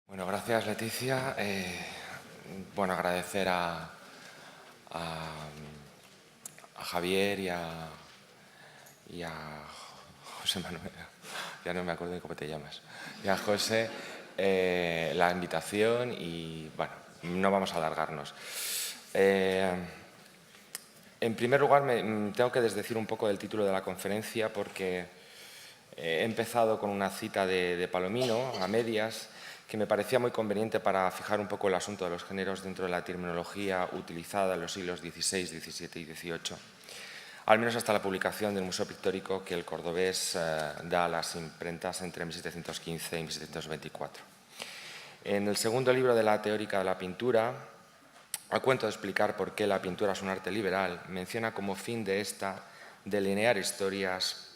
Bueno, gracias Leticia. Agradecer a Javier y a José Manuel, ya no me acuerdo de cómo te llamas, y a José la invitación y, bueno, no vamos a alargarnos. En primer lugar, tengo que desdecir un poco del título de la conferencia porque he empezado con una cita de Palomino, a medias, que me parecía muy conveniente para fijar un poco el asunto de los géneros dentro de la terminología utilizada en los siglos XVI, XVII y XVIII, al menos hasta la publicación del Museo Pictórico que el cordobés da a las imprentas entre 1715 y 1724. En el segundo libro de la Teórica de la Pintura, a cuento de explicar por qué la pintura es un arte liberal, menciona como fin de esta delinear historias,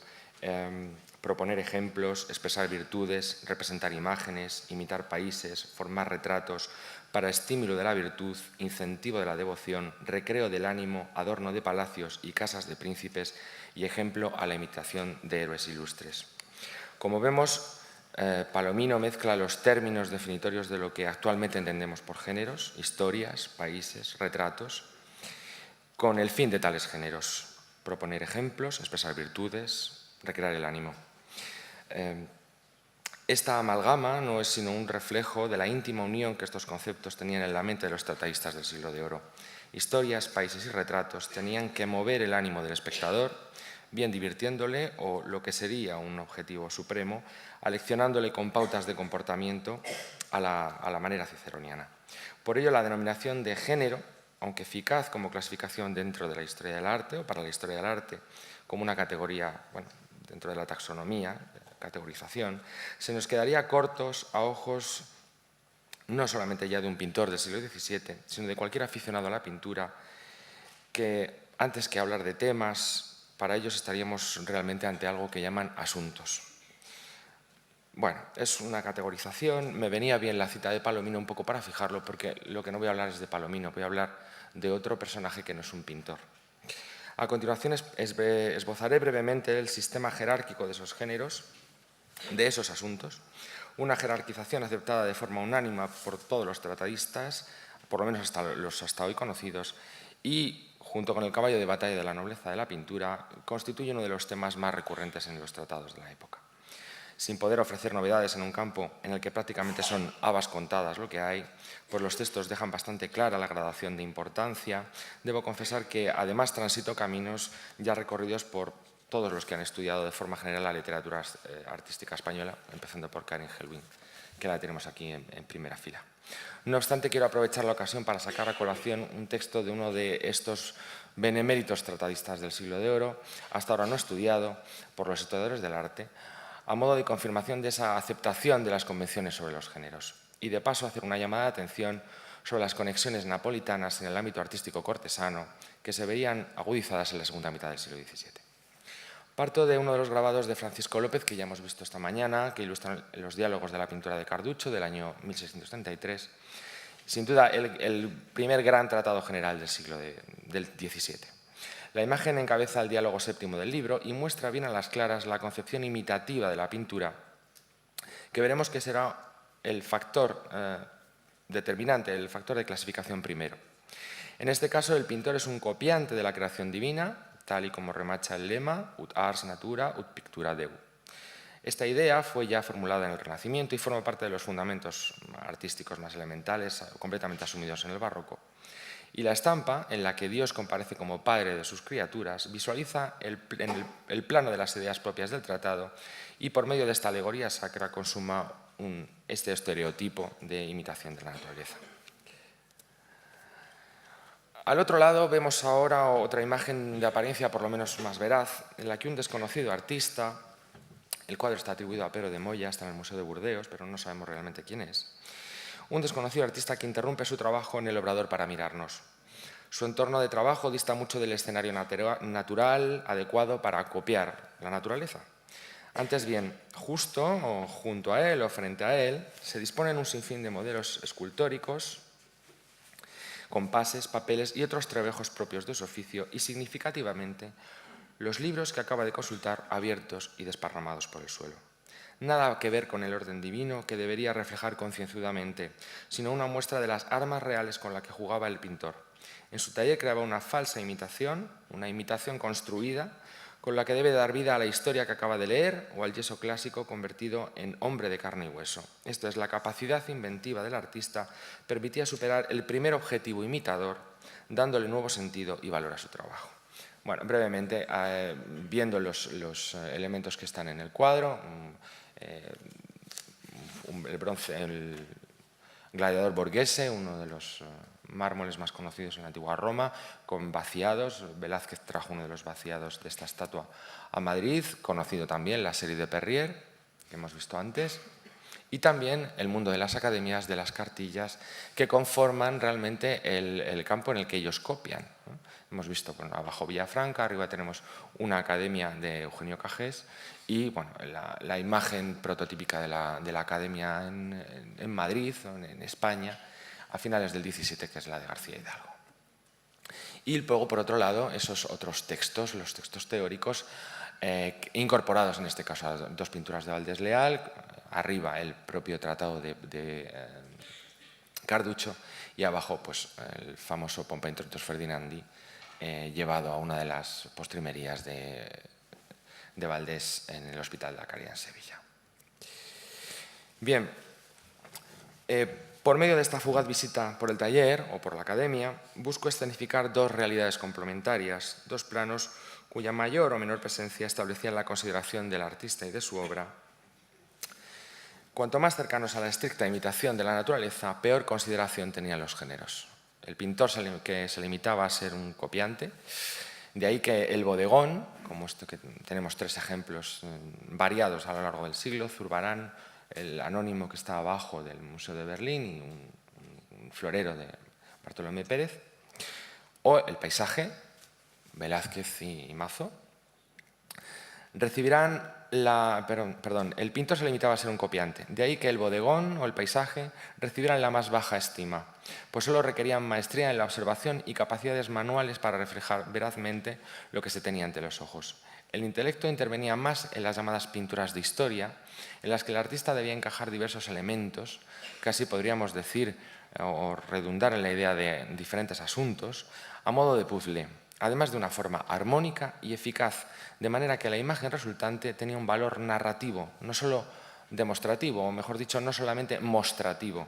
proponer ejemplos, expresar virtudes, representar imágenes, imitar países, formar retratos, para estímulo de la virtud, incentivo de la devoción, recreo del ánimo, adorno de palacios y casas de príncipes y ejemplo a la imitación de héroes ilustres. Como vemos, Palomino mezcla los términos definitorios de lo que actualmente entendemos por géneros, historias, países, retratos, con el fin de tales géneros: proponer ejemplos, expresar virtudes, recrear el ánimo. Esta amalgama no es sino un reflejo de la íntima unión que estos conceptos tenían en la mente de los trataístas del siglo de oro. Historias, países y retratos tenían que mover el ánimo del espectador, bien divirtiéndole o, lo que sería un objetivo supremo, aleccionándole con pautas de comportamiento a la manera ciceroniana. Por ello, la denominación de género, aunque eficaz como clasificación dentro de la historia del arte o para la historia del arte, como una categoría, dentro de la taxonomía, categorización, se nos quedaría cortos a ojos no solamente ya de un pintor del siglo XVII, sino de cualquier aficionado a la pintura que, antes que hablar de temas, para ellos estaríamos realmente ante algo que llaman asuntos. Bueno, es una categorización, me venía bien la cita de Palomino un poco para fijarlo, porque lo que no voy a hablar es de Palomino, voy a hablar de otro personaje que no es un pintor. A continuación esbozaré brevemente el sistema jerárquico de esos géneros, de esos asuntos, una jerarquización aceptada de forma unánime por todos los tratadistas, por lo menos hasta los hasta hoy conocidos, y, junto con el caballo de batalla de la nobleza de la pintura, constituye uno de los temas más recurrentes en los tratados de la época. Sin poder ofrecer novedades en un campo en el que prácticamente son habas contadas lo que hay, pues los textos dejan bastante clara la gradación de importancia. Debo confesar que además transito caminos ya recorridos por todos los que han estudiado de forma general la literatura artística española, empezando por Karin Helbing, que la tenemos aquí en primera fila. No obstante, quiero aprovechar la ocasión para sacar a colación un texto de uno de estos beneméritos tratadistas del siglo de oro, hasta ahora no estudiado por los historiadores del arte, a modo de confirmación de esa aceptación de las convenciones sobre los géneros, y de paso hacer una llamada de atención sobre las conexiones napolitanas en el ámbito artístico cortesano que se veían agudizadas en la segunda mitad del siglo XVII. Parto de uno de los grabados de Francisco López que ya hemos visto esta mañana, que ilustran los diálogos de la pintura de Carducho del año 1633, sin duda el primer gran tratado general del siglo del XVII. La imagen encabeza el diálogo séptimo del libro y muestra bien a las claras la concepción imitativa de la pintura, que veremos que será el factor determinante, el factor de clasificación primero. En este caso, el pintor es un copiante de la creación divina, tal y como remacha el lema ut ars natura ut pictura deu. Esta idea fue ya formulada en el Renacimiento y forma parte de los fundamentos artísticos más elementales, completamente asumidos en el barroco. Y la estampa, en la que Dios comparece como padre de sus criaturas, visualiza el plano de las ideas propias del tratado y, por medio de esta alegoría sacra, consuma este estereotipo de imitación de la naturaleza. Al otro lado vemos ahora otra imagen de apariencia por lo menos más veraz, en la que un desconocido artista, el cuadro está atribuido a Pero de Moya, está en el Museo de Burdeos, pero no sabemos realmente quién es, un desconocido artista que interrumpe su trabajo en el obrador para mirarnos. Su entorno de trabajo dista mucho del escenario natural adecuado para copiar la naturaleza. Antes bien, justo o junto a él o frente a él, se disponen un sinfín de modelos escultóricos, compases, papeles y otros trebejos propios de su oficio y, significativamente, los libros que acaba de consultar abiertos y desparramados por el suelo. nada que ver con el orden divino que debería reflejar concienzudamente, sino una muestra de las armas reales con las que jugaba el pintor. En su taller creaba una falsa imitación, una imitación construida, con la que debe dar vida a la historia que acaba de leer o al yeso clásico convertido en hombre de carne y hueso. Esto es, la capacidad inventiva del artista permitía superar el primer objetivo imitador, dándole nuevo sentido y valor a su trabajo. Bueno, brevemente, viendo los elementos que están en el cuadro, el bronce, el gladiador Borghese, uno de los mármoles más conocidos en la antigua Roma, con vaciados. Velázquez trajo uno de los vaciados de esta estatua a Madrid, conocido también la serie de Perrier, que hemos visto antes, y también el mundo de las academias, de las cartillas, que conforman realmente el campo en el que ellos copian, ¿no? Hemos visto, bueno, abajo Villafranca, arriba tenemos una academia de Eugenio Cajés y bueno, la imagen prototípica de la academia en Madrid, en España, a finales del 17, que es la de García Hidalgo. Y luego, por otro lado, esos otros textos, los textos teóricos, incorporados en este caso a dos pinturas de Valdés Leal, arriba el propio tratado de Carducho y abajo pues, el famoso Pompa Introitus Ferdinandi, llevado a una de las postrimerías de Valdés en el Hospital de la Caridad en Sevilla. Bien, por medio de esta fugaz visita por el taller o por la academia, busco escenificar dos realidades complementarias, dos planos cuya mayor o menor presencia establecían la consideración del artista y de su obra. Cuanto más cercanos a la estricta imitación de la naturaleza, peor consideración tenían los géneros. El pintor que se limitaba a ser un copiante, de ahí que el bodegón, como esto que tenemos tres ejemplos variados a lo largo del siglo, Zurbarán, el anónimo que está abajo del Museo de Berlín y un florero de Bartolomé Pérez, o el paisaje, Velázquez y Mazo, recibirán el pintor se limitaba a ser un copiante, de ahí que el bodegón o el paisaje recibieran la más baja estima, pues solo requerían maestría en la observación y capacidades manuales para reflejar verazmente lo que se tenía ante los ojos. El intelecto intervenía más en las llamadas pinturas de historia, en las que el artista debía encajar diversos elementos, casi podríamos decir o redundar en la idea de diferentes asuntos, a modo de puzzle, además de una forma armónica y eficaz, de manera que la imagen resultante tenía un valor narrativo, no solo demostrativo, o mejor dicho, no solamente mostrativo.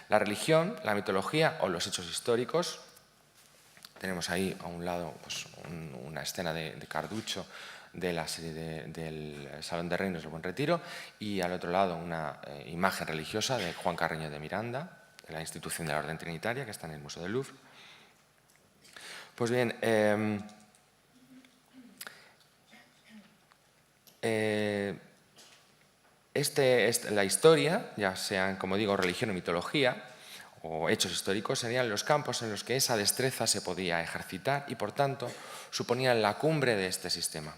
La religión, la mitología o los hechos históricos, tenemos ahí a un lado pues, una escena de Carducho de la serie del Salón de Reinos del Buen Retiro y al otro lado una imagen religiosa de Juan Carreño de Miranda, de la institución de la Orden Trinitaria, que está en el Museo del Louvre. Pues bien, la historia, ya sean, como digo, religión o mitología, o hechos históricos, serían los campos en los que esa destreza se podía ejercitar y, por tanto, suponían la cumbre de este sistema.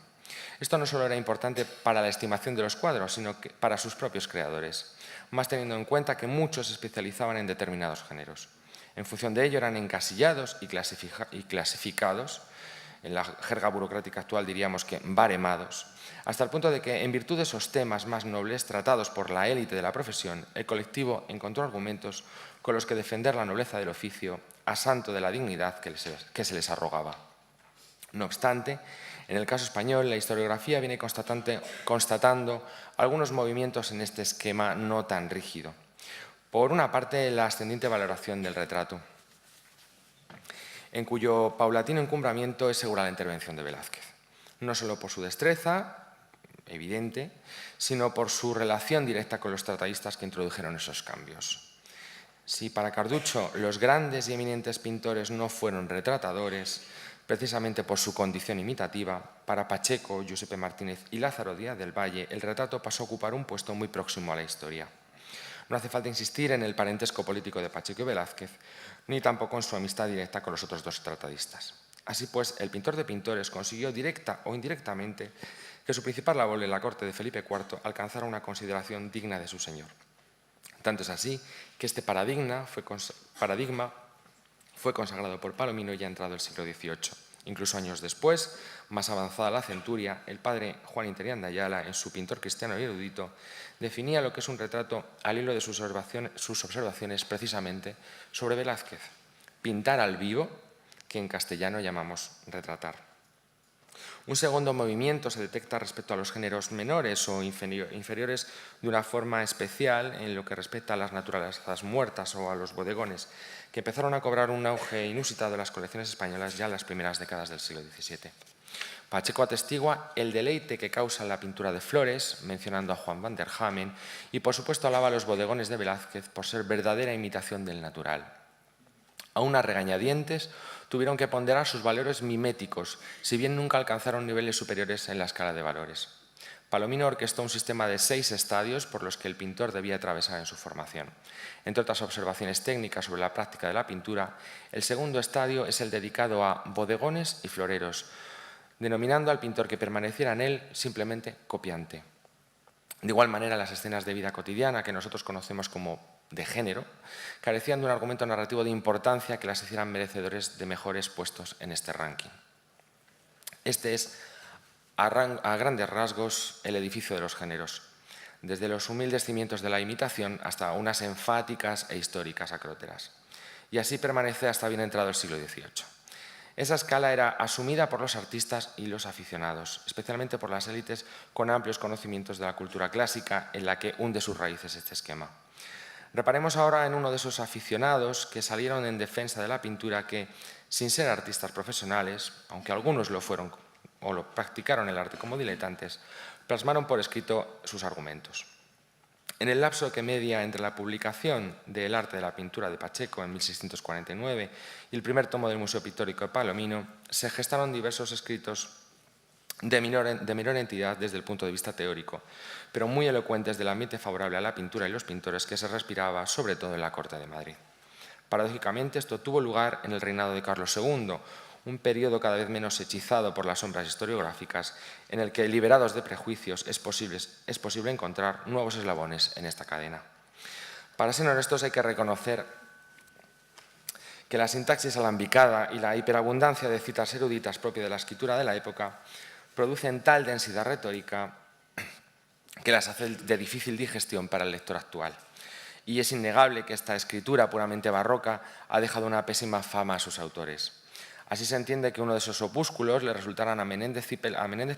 Esto no solo era importante para la estimación de los cuadros, sino que para sus propios creadores, más teniendo en cuenta que muchos se especializaban en determinados géneros. En función de ello eran encasillados y clasificados, en la jerga burocrática actual diríamos que baremados, hasta el punto de que, en virtud de esos temas más nobles tratados por la élite de la profesión, el colectivo encontró argumentos con los que defender la nobleza del oficio a santo de la dignidad que se les arrogaba. No obstante, en el caso español, la historiografía viene constatando algunos movimientos en este esquema no tan rígido. Por una parte, la ascendiente valoración del retrato, en cuyo paulatino encumbramiento es segura la intervención de Velázquez, no solo por su destreza, evidente, sino por su relación directa con los tratadistas que introdujeron esos cambios. Si para Carducho los grandes y eminentes pintores no fueron retratadores, precisamente por su condición imitativa, para Pacheco, Giuseppe Martínez y Lázaro Díaz del Valle, el retrato pasó a ocupar un puesto muy próximo a la historia. No hace falta insistir en el parentesco político de Pacheco y Velázquez, ni tampoco en su amistad directa con los otros dos tratadistas. Así pues, el pintor de pintores consiguió directa o indirectamente que su principal labor en la corte de Felipe IV alcanzara una consideración digna de su señor. Tanto es así que este paradigma fue consagrado por Palomino ya entrado el siglo XVIII, Incluso años después, más avanzada la centuria, el padre Juan Interián de Ayala, en su Pintor cristiano y erudito, definía lo que es un retrato al hilo de sus observaciones precisamente sobre Velázquez: pintar al vivo, que en castellano llamamos retratar. Un segundo movimiento se detecta respecto a los géneros menores o inferiores de una forma especial en lo que respecta a las naturalezas muertas o a los bodegones, que empezaron a cobrar un auge inusitado en las colecciones españolas ya en las primeras décadas del siglo XVII. Pacheco atestigua el deleite que causa la pintura de flores, mencionando a Juan van der Hamen, y por supuesto alaba los bodegones de Velázquez por ser verdadera imitación del natural. Aún a regañadientes, tuvieron que ponderar sus valores miméticos, si bien nunca alcanzaron niveles superiores en la escala de valores. Palomino orquestó un sistema de 6 estadios por los que el pintor debía atravesar en su formación. Entre otras observaciones técnicas sobre la práctica de la pintura, el segundo estadio es el dedicado a bodegones y floreros, denominando al pintor que permaneciera en él simplemente copiante. De igual manera, las escenas de vida cotidiana, que nosotros conocemos como de género, carecían de un argumento narrativo de importancia que las hicieran merecedores de mejores puestos en este ranking. Este es, a grandes rasgos, el edificio de los géneros, desde los humildes cimientos de la imitación hasta unas enfáticas e históricas acróteras. Y así permanece hasta bien entrado el siglo XVIII. Esa escala era asumida por los artistas y los aficionados, especialmente por las élites con amplios conocimientos de la cultura clásica en la que hunde sus raíces este esquema. Reparemos ahora en uno de esos aficionados que salieron en defensa de la pintura que, sin ser artistas profesionales, aunque algunos lo fueron o lo practicaron el arte como diletantes, plasmaron por escrito sus argumentos. En el lapso que media entre la publicación de El arte de la pintura de Pacheco en 1649 y el primer tomo del Museo Pictórico de Palomino, se gestaron diversos escritos de menor entidad desde el punto de vista teórico, pero muy elocuentes del ambiente favorable a la pintura y los pintores que se respiraba, sobre todo en la corte de Madrid. Paradójicamente, esto tuvo lugar en el reinado de Carlos II, un periodo cada vez menos hechizado por las sombras historiográficas, en el que, liberados de prejuicios, es posible encontrar nuevos eslabones en esta cadena. Para ser honestos, hay que reconocer que la sintaxis alambicada y la hiperabundancia de citas eruditas propia de la escritura de la época producen tal densidad retórica que las hace de difícil digestión para el lector actual. Y es innegable que esta escritura puramente barroca ha dejado una pésima fama a sus autores. Así se entiende que uno de esos opúsculos le resultaran a Menéndez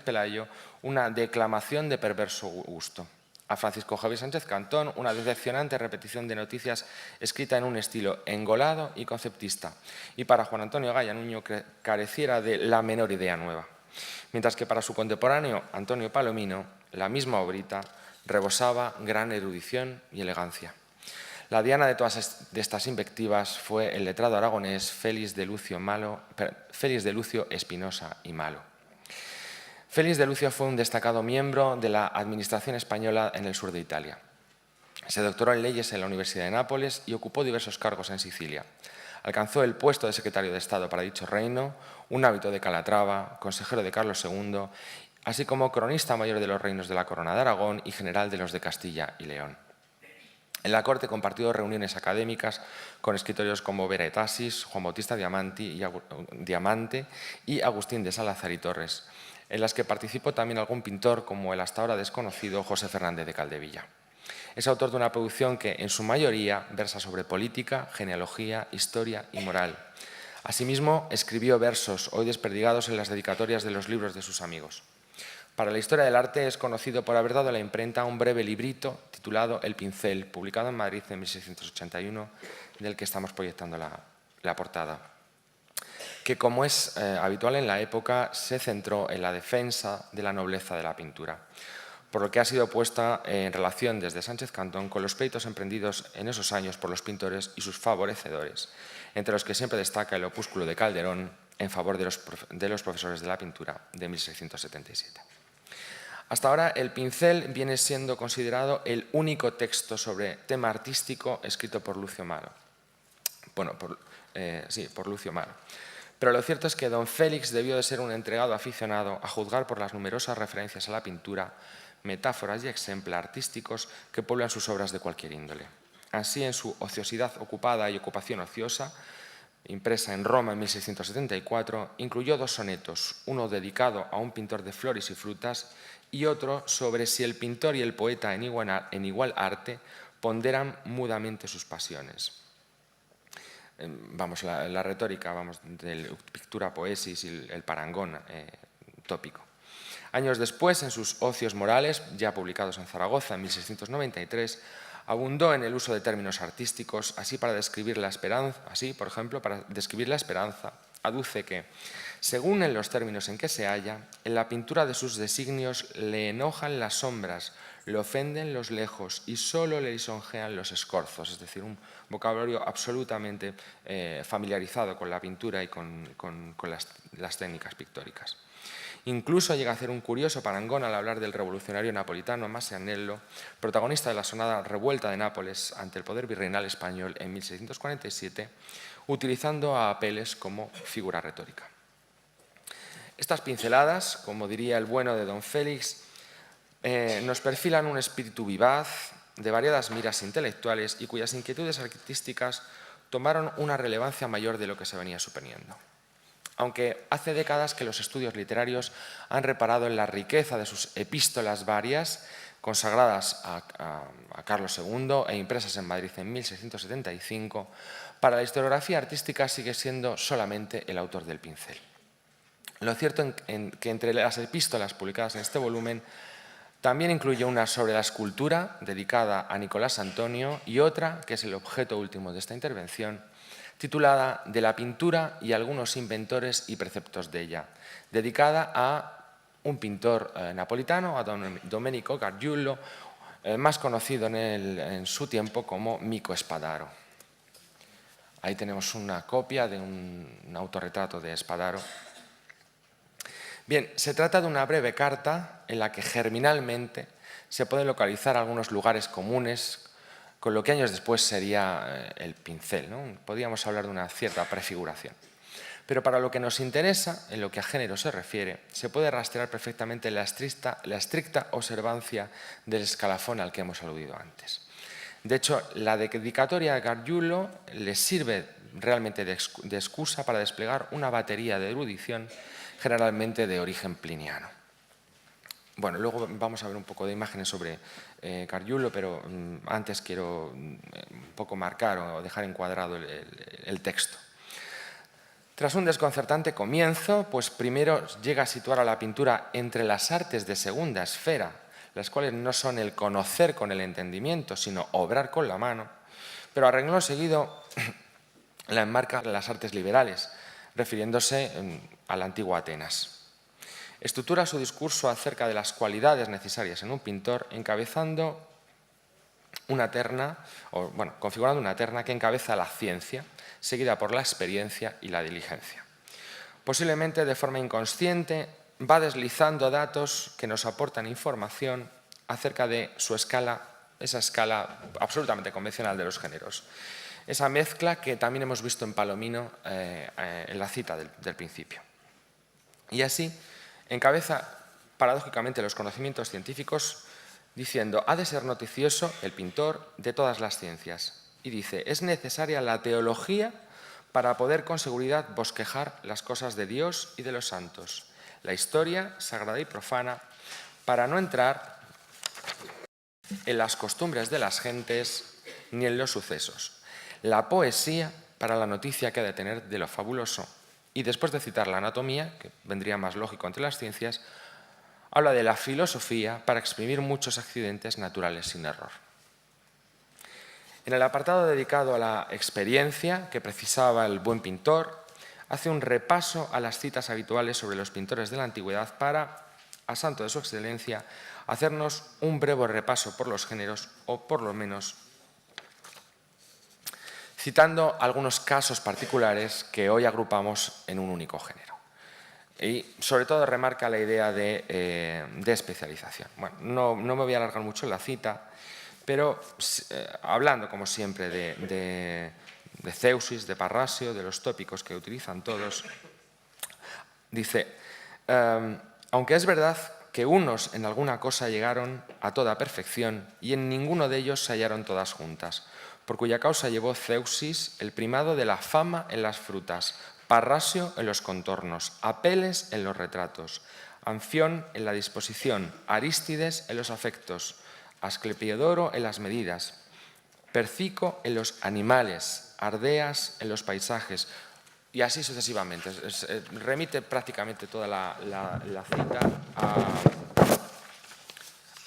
Pelayo una declamación de perverso gusto. A Francisco Javier Sánchez Cantón, una decepcionante repetición de noticias escrita en un estilo engolado y conceptista. Y para Juan Antonio Gaya Nuño, que careciera de la menor idea nueva. Mientras que para su contemporáneo, Antonio Palomino, la misma obrita rebosaba gran erudición y elegancia. La diana de todas estas invectivas fue el letrado aragonés Félix de Lucio Espinosa y Malo. Félix de Lucio fue un destacado miembro de la administración española en el sur de Italia. Se doctoró en leyes en la Universidad de Nápoles y ocupó diversos cargos en Sicilia. Alcanzó el puesto de secretario de Estado para dicho reino, un hábito de Calatrava, consejero de Carlos II, así como cronista mayor de los reinos de la Corona de Aragón y general de los de Castilla y León. En la corte compartió reuniones académicas con escritores como Vera Etasis, Juan Bautista Diamante y Agustín de Salazar y Torres, en las que participó también algún pintor como el hasta ahora desconocido José Fernández de Caldevilla. Es autor de una producción que, en su mayoría, versa sobre política, genealogía, historia y moral. Asimismo, escribió versos hoy desperdigados en las dedicatorias de los libros de sus amigos. Para la historia del arte es conocido por haber dado a la imprenta un breve librito titulado El pincel, publicado en Madrid en 1681, del que estamos proyectando la portada, que, como es habitual en la época, se centró en la defensa de la nobleza de la pintura, por lo que ha sido puesta en relación desde Sánchez Cantón con los pleitos emprendidos en esos años por los pintores y sus favorecedores, entre los que siempre destaca el opúsculo de Calderón en favor de los profesores de la pintura de 1677. Hasta ahora, el pincel viene siendo considerado el único texto sobre tema artístico escrito por Lucio Malo. Por Lucio Malo. Pero lo cierto es que don Félix debió de ser un entregado aficionado a juzgar por las numerosas referencias a la pintura, metáforas y ejemplos artísticos que pueblan sus obras de cualquier índole. Así, en su ociosidad ocupada y ocupación ociosa, impresa en Roma en 1674, incluyó 2 sonetos, uno dedicado a un pintor de flores y frutas y otro sobre si el pintor y el poeta en igual arte ponderan mudamente sus pasiones. Vamos, la retórica, vamos, del pictura poesis y el parangón tópico. Años después, en sus Ocios morales, ya publicados en Zaragoza en 1693, abundó en el uso de términos artísticos, así, por ejemplo, para describir la esperanza, aduce que, según en los términos en que se halla, en la pintura de sus designios le enojan las sombras, le ofenden los lejos y solo le lisonjean los escorzos, es decir, un vocabulario absolutamente familiarizado con la pintura y con las técnicas pictóricas. Incluso llega a hacer un curioso parangón al hablar del revolucionario napolitano Masaniello, protagonista de la sonada revuelta de Nápoles ante el poder virreinal español en 1647, utilizando a Apeles como figura retórica. Estas pinceladas, como diría el bueno de don Félix, nos perfilan un espíritu vivaz, de variadas miras intelectuales y cuyas inquietudes artísticas tomaron una relevancia mayor de lo que se venía suponiendo. Aunque hace décadas que los estudios literarios han reparado en la riqueza de sus epístolas varias, consagradas a Carlos II e impresas en Madrid en 1675, para la historiografía artística sigue siendo solamente el autor del pincel. Lo cierto es que entre las epístolas publicadas en este volumen también incluye una sobre la escultura, dedicada a Nicolás Antonio, y otra, que es el objeto último de esta intervención, titulada De la pintura y algunos inventores y preceptos de ella, dedicada a un pintor napolitano, a don Domenico Gargiulo, más conocido en su tiempo como Mico Spadaro. Ahí tenemos una copia de un autorretrato de Spadaro. Bien, se trata de una breve carta en la que germinalmente se pueden localizar algunos lugares comunes con lo que años después sería el pincel, ¿no? Podríamos hablar de una cierta prefiguración. Pero para lo que nos interesa, en lo que a género se refiere, se puede rastrear perfectamente la estricta observancia del escalafón al que hemos aludido antes. De hecho, la dedicatoria a Gargiulo le sirve realmente de excusa para desplegar una batería de erudición generalmente de origen pliniano. Bueno, luego vamos a ver un poco de imágenes sobre Gargiulo, pero antes quiero un poco marcar o dejar encuadrado el texto. Tras un desconcertante comienzo, pues primero llega a situar a la pintura entre las artes de segunda esfera, las cuales no son el conocer con el entendimiento, sino obrar con la mano, pero a renglón seguido la enmarca en las artes liberales, refiriéndose a la antigua Atenas. Estructura su discurso acerca de las cualidades necesarias en un pintor encabezando una terna, configurando una terna que encabeza la ciencia, seguida por la experiencia y la diligencia. Posiblemente de forma inconsciente va deslizando datos que nos aportan información acerca de su escala, esa escala absolutamente convencional de los géneros. Esa mezcla que también hemos visto en Palomino en la cita del principio. Y así encabeza paradójicamente los conocimientos científicos diciendo: ha de ser noticioso el pintor de todas las ciencias. Y dice: es necesaria la teología para poder con seguridad bosquejar las cosas de Dios y de los santos, la historia sagrada y profana, para no entrar en las costumbres de las gentes ni en los sucesos, la poesía para la noticia que ha de tener de lo fabuloso. Y después de citar la anatomía, que vendría más lógico entre las ciencias, habla de la filosofía para exprimir muchos accidentes naturales sin error. En el apartado dedicado a la experiencia que precisaba el buen pintor, hace un repaso a las citas habituales sobre los pintores de la antigüedad para, a santo de su excelencia, hacernos un breve repaso por los géneros, o por lo menos citando algunos casos particulares que hoy agrupamos en un único género. Y sobre todo remarca la idea de especialización. Bueno, no me voy a alargar mucho en la cita, pero hablando, como siempre, de Zeuxis, de Parrasio, de los tópicos que utilizan todos, dice: aunque es verdad que unos en alguna cosa llegaron a toda perfección y en ninguno de ellos se hallaron todas juntas, por cuya causa llevó Zeuxis el primado de la fama en las frutas, Parrasio en los contornos, Apeles en los retratos, Anfión en la disposición, Arístides en los afectos, Asclepiodoro en las medidas, Percico en los animales, Ardeas en los paisajes, y así sucesivamente. Remite prácticamente toda la cita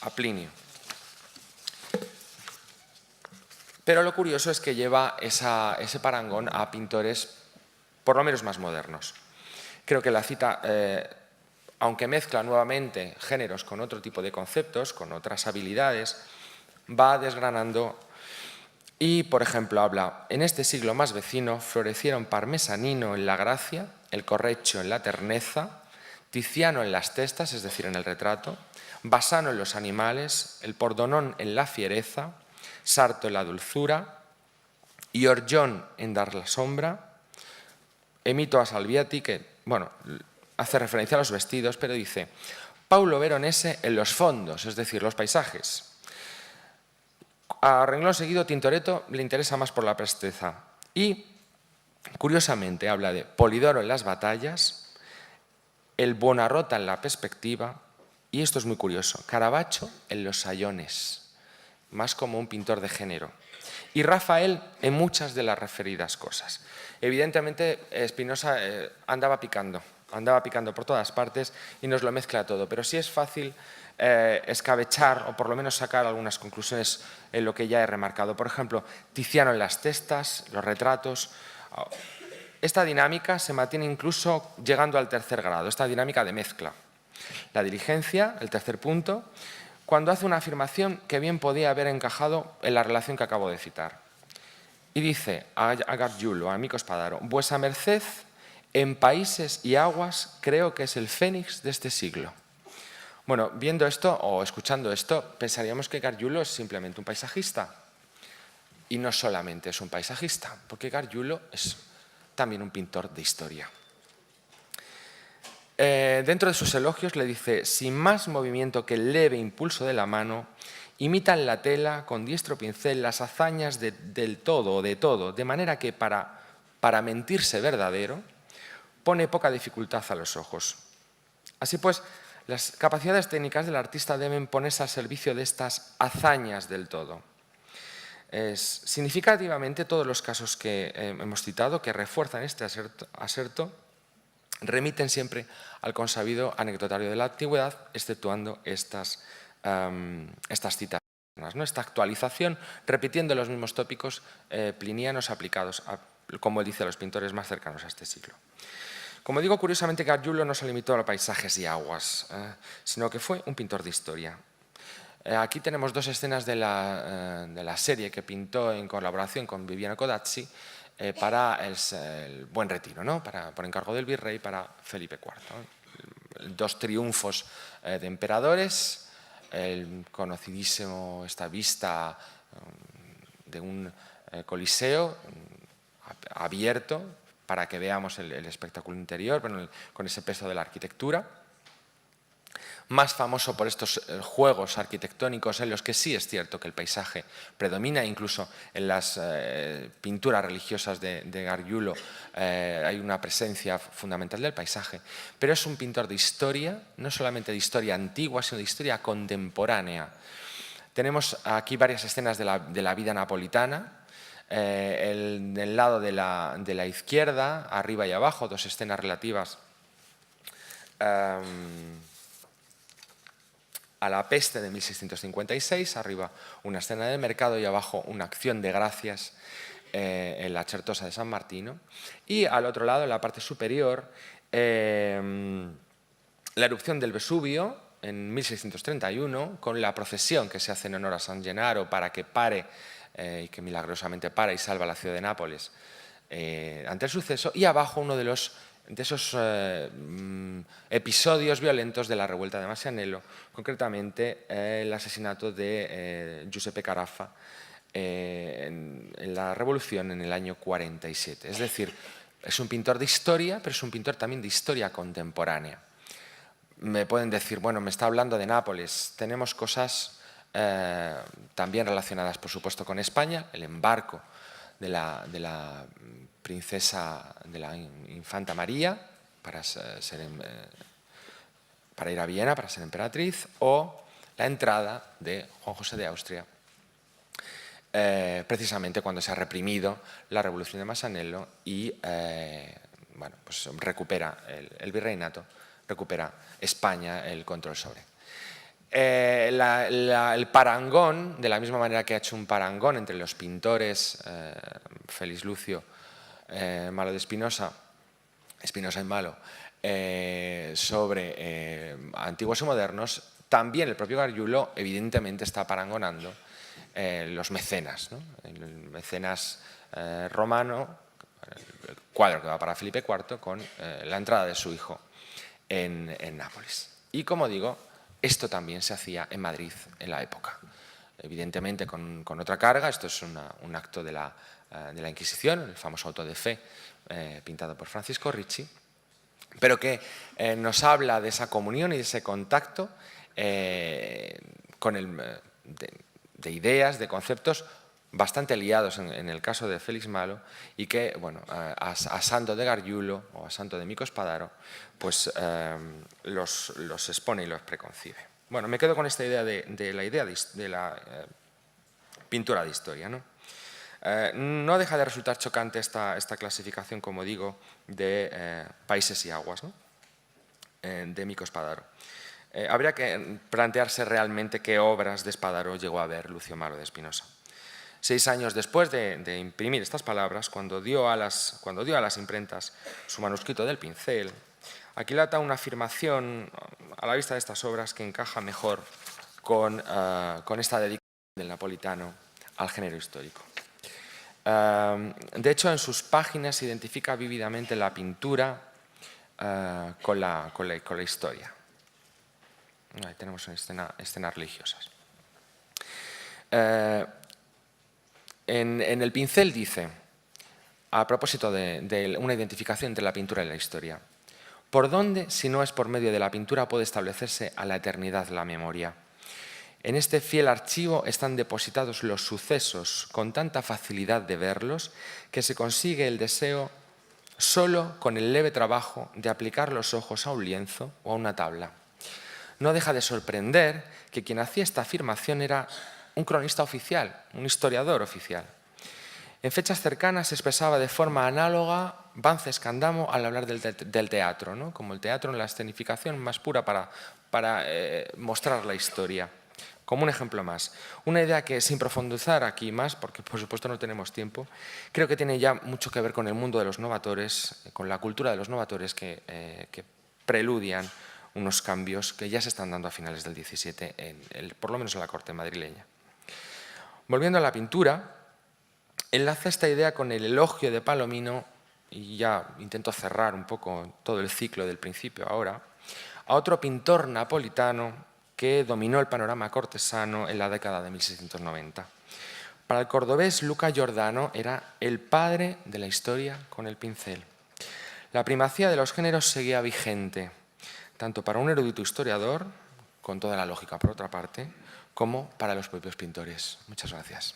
a Plinio. Pero lo curioso es que lleva ese parangón a pintores por lo menos más modernos. Creo que la cita, aunque mezcla nuevamente géneros con otro tipo de conceptos, con otras habilidades, va desgranando y, por ejemplo, habla: en este siglo más vecino florecieron Parmesanino en la gracia, el Correccio en la terneza, Tiziano en las testas, es decir, en el retrato, Bassano en los animales, el Pordonón en la fiereza, Sarto en la dulzura, Giorgione en dar la sombra, Emito a Salviati, que, bueno, hace referencia a los vestidos, pero dice Paulo Veronese en los fondos, es decir, los paisajes. A renglón seguido, Tintoretto le interesa más por la presteza y, curiosamente, habla de Polidoro en las batallas, el Buonarrota en la perspectiva y, esto es muy curioso, Caravaggio en los sayones, más como un pintor de género, y Rafael en muchas de las referidas cosas. Evidentemente, Spinoza andaba picando por todas partes y nos lo mezcla todo, pero sí es fácil escabechar o por lo menos sacar algunas conclusiones en lo que ya he remarcado. Por ejemplo, Tiziano en las testas, los retratos. Esta dinámica se mantiene incluso llegando al tercer grado, esta dinámica de mezcla. La diligencia, el tercer punto, cuando hace una afirmación que bien podía haber encajado en la relación que acabo de citar. Y dice a Gargiulo, a Amico Spadaro: vuesa merced en países y aguas creo que es el fénix de este siglo. Bueno, viendo esto o escuchando esto, pensaríamos que Gargiulo es simplemente un paisajista. Y no solamente es un paisajista, porque Gargiulo es también un pintor de historia. Dentro de sus elogios le dice: sin más movimiento que el leve impulso de la mano, imita en la tela con diestro pincel las hazañas del todo o de todo, de manera que para mentirse verdadero pone poca dificultad a los ojos. Así pues, las capacidades técnicas del artista deben ponerse al servicio de estas hazañas del todo. Significativamente, todos los casos que hemos citado, que refuerzan este aserto, remiten siempre al consabido anecdotario de la antigüedad, exceptuando estas citas, ¿no? Esta actualización, repitiendo los mismos tópicos plinianos aplicados, como él dice, a los pintores más cercanos a este siglo. Como digo, curiosamente, Gargiulo no se limitó a paisajes y aguas, sino que fue un pintor de historia. Aquí tenemos dos escenas de la serie que pintó en colaboración con Viviana Codazzi para el Buen Retiro, ¿no? Por encargo del virrey para Felipe IV. Dos triunfos de emperadores, el conocidísimo, esta vista de un coliseo abierto para que veamos el espectáculo interior, bueno, con ese peso de la arquitectura. Más famoso por estos juegos arquitectónicos en los que sí es cierto que el paisaje predomina, incluso en las pinturas religiosas de Gargiulo hay una presencia fundamental del paisaje, pero es un pintor de historia, no solamente de historia antigua, sino de historia contemporánea. Tenemos aquí varias escenas de la vida napolitana. Del lado de la izquierda, arriba y abajo, dos escenas relativas a la peste de 1656, arriba una escena del mercado y abajo una acción de gracias en la Certosa de San Martino. Y al otro lado, en la parte superior, la erupción del Vesubio en 1631, con la procesión que se hace en honor a San Gennaro para que pare y que milagrosamente para y salva la ciudad de Nápoles ante el suceso, y abajo uno de esos episodios violentos de la revuelta de Masaniello, concretamente el asesinato de Giuseppe Carafa en la revolución en el año 47. Es decir, es un pintor de historia, pero es un pintor también de historia contemporánea. Me pueden decir, bueno, me está hablando de Nápoles, tenemos cosas también relacionadas, por supuesto, con España, el embarco de la princesa, de la infanta María, para ir a Viena, para ser emperatriz, o la entrada de Juan José de Austria, precisamente cuando se ha reprimido la revolución de Massanello y bueno, pues recupera el virreinato, recupera España el control sobre. El parangón, de la misma manera que ha hecho un parangón entre los pintores Félix Lucio, Malo de Espinosa y Malo, sobre antiguos y modernos, también el propio Gargiulo evidentemente está parangonando los mecenas, ¿no? El mecenas romano, el cuadro que va para Felipe IV, con la entrada de su hijo en Nápoles. Y como digo, esto también se hacía en Madrid en la época. Evidentemente con otra carga, esto es un acto de la Inquisición, el famoso auto de fe pintado por Francisco Ricci, pero que nos habla de esa comunión y de ese contacto de ideas, de conceptos bastante liados en el caso de Félix Malo, y que, bueno, a santo de Gargiulo o a santo de Mico Spadaro, pues los expone y los preconcibe. Bueno, me quedo con esta idea de la pintura de historia, ¿no? No deja de resultar chocante esta clasificación, como digo, de países y aguas, ¿no? De Mico Spadaro. Habría que plantearse realmente qué obras de Spadaro llegó a ver Lucio Malo de Espinosa. 6 años después de imprimir estas palabras, cuando dio a las imprentas su manuscrito del pincel, aquilata una afirmación a la vista de estas obras que encaja mejor con esta dedicación del napolitano al género histórico. De hecho, en sus páginas se identifica vívidamente la pintura con la historia. Ahí tenemos escenas religiosas. En el pincel dice, a propósito de una identificación entre la pintura y la historia: ¿por dónde, si no es por medio de la pintura, puede establecerse a la eternidad la memoria? En este fiel archivo están depositados los sucesos con tanta facilidad de verlos que se consigue el deseo solo con el leve trabajo de aplicar los ojos a un lienzo o a una tabla. No deja de sorprender que quien hacía esta afirmación era un cronista oficial, un historiador oficial. En fechas cercanas se expresaba de forma análoga Vance Scandamo al hablar del teatro, ¿no? Como el teatro en la escenificación más pura para mostrar la historia. Como un ejemplo más, una idea que, sin profundizar aquí más, porque por supuesto no tenemos tiempo, creo que tiene ya mucho que ver con el mundo de los novatores, con la cultura de los novatores que preludian unos cambios que ya se están dando a finales del XVII, por lo menos en la corte madrileña. Volviendo a la pintura, enlaza esta idea con el elogio de Palomino, y ya intento cerrar un poco todo el ciclo del principio ahora, a otro pintor napolitano que dominó el panorama cortesano en la década de 1690. Para el cordobés Luca Giordano era el padre de la historia con el pincel. La primacía de los géneros seguía vigente, tanto para un erudito historiador, con toda la lógica por otra parte, como para los propios pintores. Muchas gracias.